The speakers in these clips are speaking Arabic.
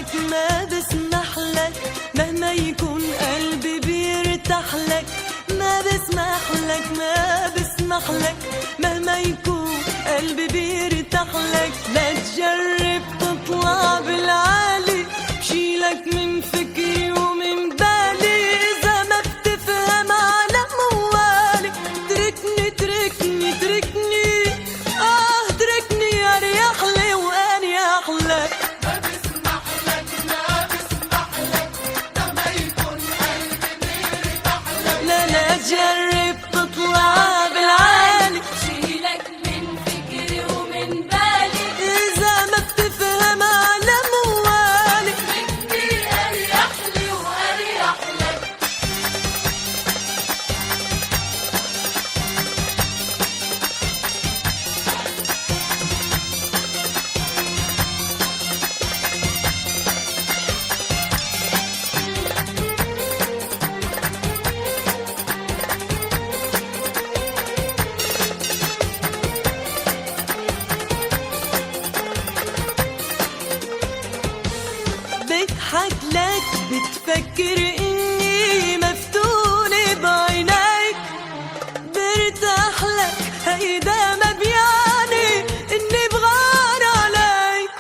لك ما بسمح لك، مهما يكون قلبي بيرتاح لك. ما بسمح لك ما بسمح لك، مهما يكون قلبي بيرتاح لك. لا تجرب تطلع بالعالي، بشيلك من فكري ومن بالي. إذا ما بتفهم على موالي، تركني تركني تركني، تركني أريح لي وأريح لك. ما بسمح لك ما بسمح لك، لما يكون قلبي بيرتاح لك. لا لا تجرب تطلع بالعالي، شيلك من فكري ومن بالي. إذا ما بتفهم على موالي، تركني أريح لي وأريح لك. بضحك لك بتفكر إني مفتونة بعينيك. برتاح لك هيدا ما بيعني إني بغار عليك.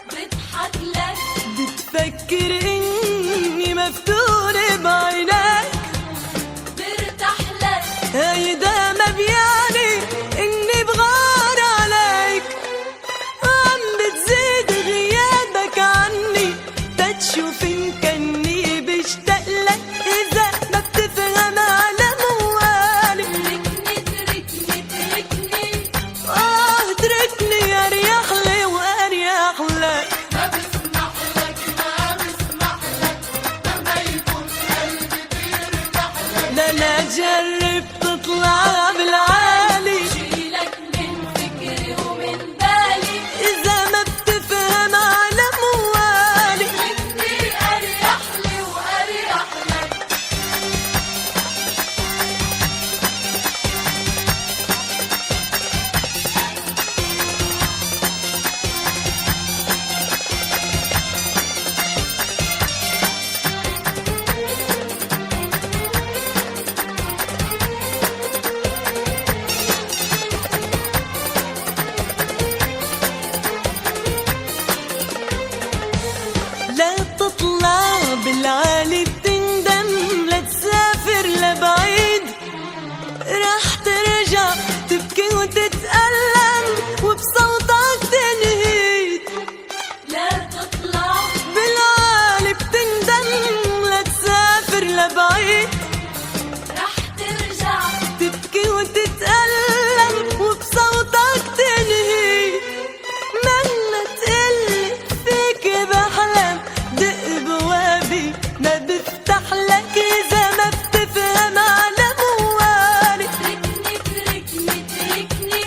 بضحك لك بتفكر إني مفتونة بعينيك. برتاح لك هيدا ما بيعني إني بغار عليك. عم بتزيد غيابك عني، تتشوف إن كني بشتاق لك. إذا ما بتفهم على موالي، تركني تركني تركني. تركني أريح لي وأريح لك. ما بسمح لك ما بسمح لك، لما يكون قلبي بيرتاح لك. لا لا جرب تطلع بالعالي، شيلك من فكري ومن بالي. إذا ما بتفهم على موالي. تركني أريح لي وأريح لك. لا تطلع بالعالي بتندم، لا تسافر لبعيد. رح ترجع تبكي وتتألم، وبصوتك تنهيد. لا تطلع بالعالي بتندم، لا تسافر لبعيد. رح ترجع. تبكي وتتألم، وبصوتك تنهيد. مهما تقلي فيك بحلم، دق بوابي ما بفتح لك. إذا ما بتفهم على موالي، تركني تركني تركني.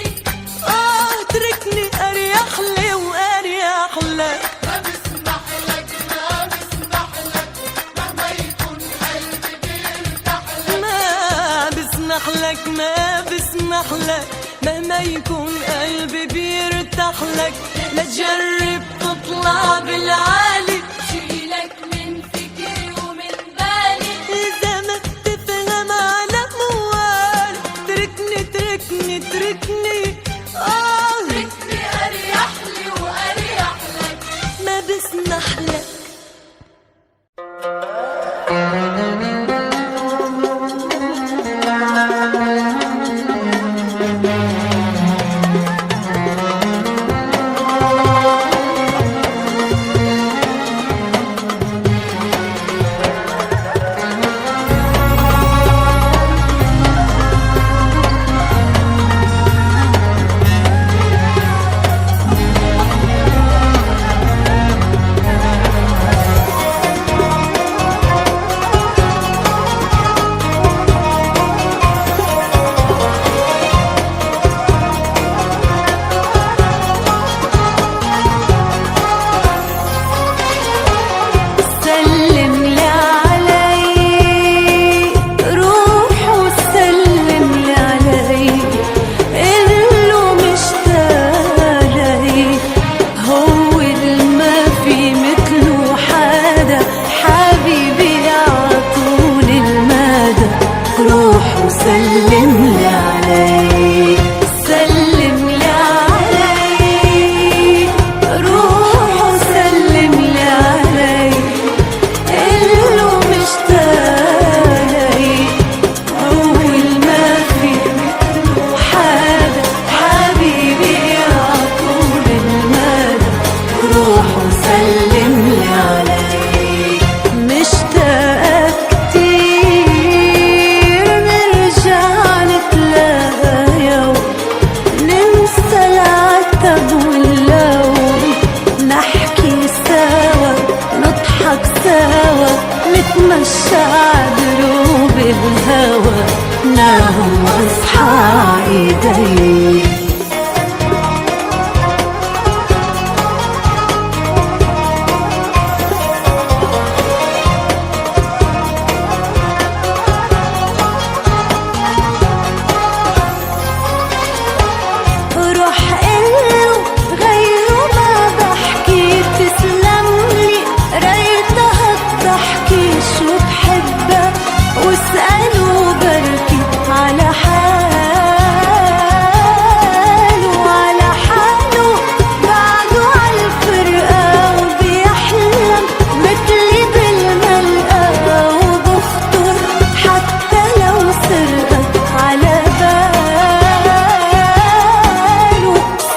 تركني أريح لي وأريح لك. ما بسمح لك ما بسمح لك، لما يكون قلبي بيرتاح لك. ما بسمح لك ما بسمح لك، مهما يكون قلبي بيرتاح لك. لا تجرب تطلع بالعالي، شيلك من فكري ومن بالي. إذا ما بتفهم على موالي. تركني تركني تركني، تركني أريح لي وأريح لك. ما بسمح لك. بتمشى دروب الهوى نام واصحى ايدي. واسألوا بركي على حاله على حاله بعده عالفرقة وبيحلم مثلي بالملقى وبخطر حتى لو سرقت على باله.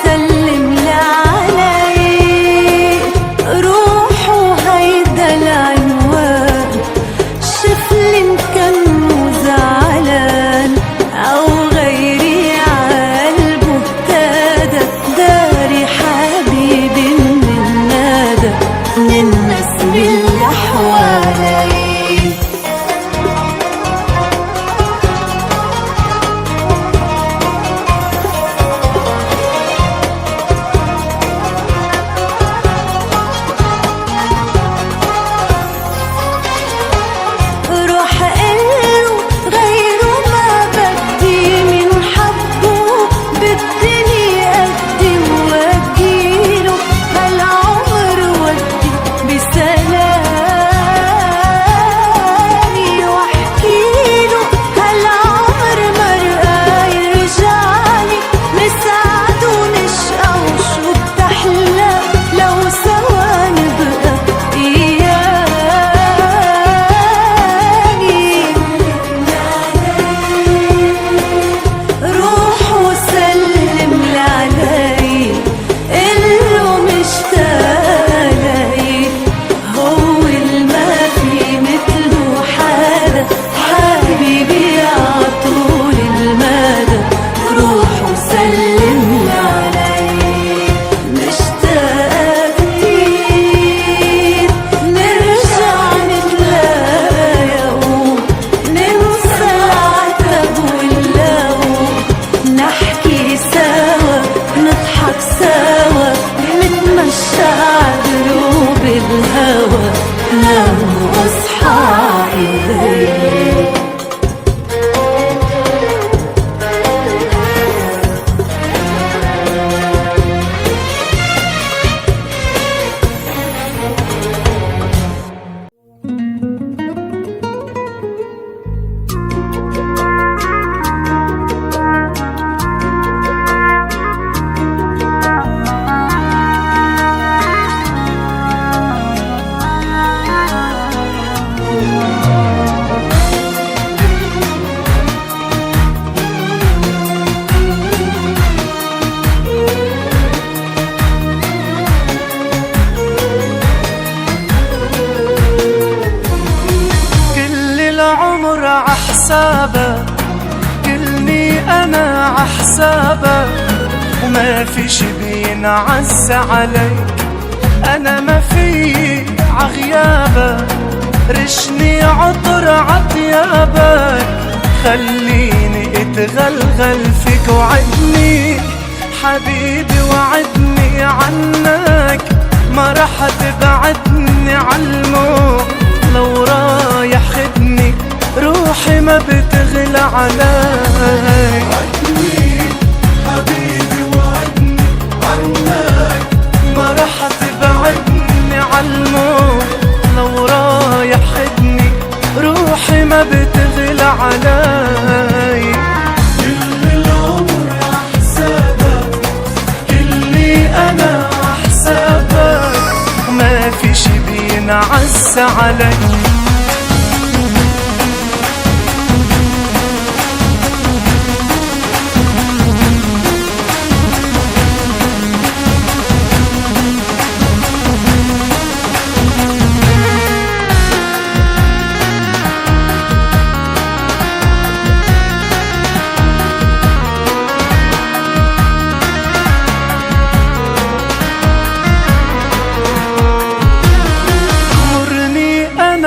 سلم لي علي روحه هيدا العنوان شفلي كان زعلان أو غيري عالقلبه اهتدى داري حبيبي من النادى من الناس اللي حوالي. الهوى نام واصحى إليه. عحسابك كلني أنا عحسابك وما في شي بينعز عليك. أنا ما في عغيابك رشني عطر عطيابك خليني اتغلغل فيك وعدني حبيبي وعدني عنك ما رح تبعدني عالموت لو رايح خدني روحي ما بتغلى عليك. وعدني حبيبي وعدني عنك ما رح تبعدني عالموت لو رايح خدني روحي ما بتغلى عليك. كل العمر عحسابك كلي أنا عحسابك ما في شي بينعز عليك.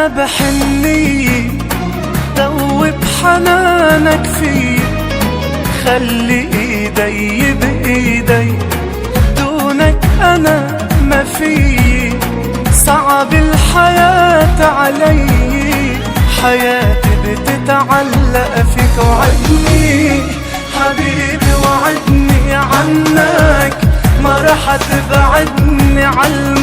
بحنية حنانك في، خلي ايدي بايدي، دونك انا ما في. صعب الحياة علي، حياتي بتتعلق فيك. وعدني حبيبي وعدني عنك، ما رح تبعدني عن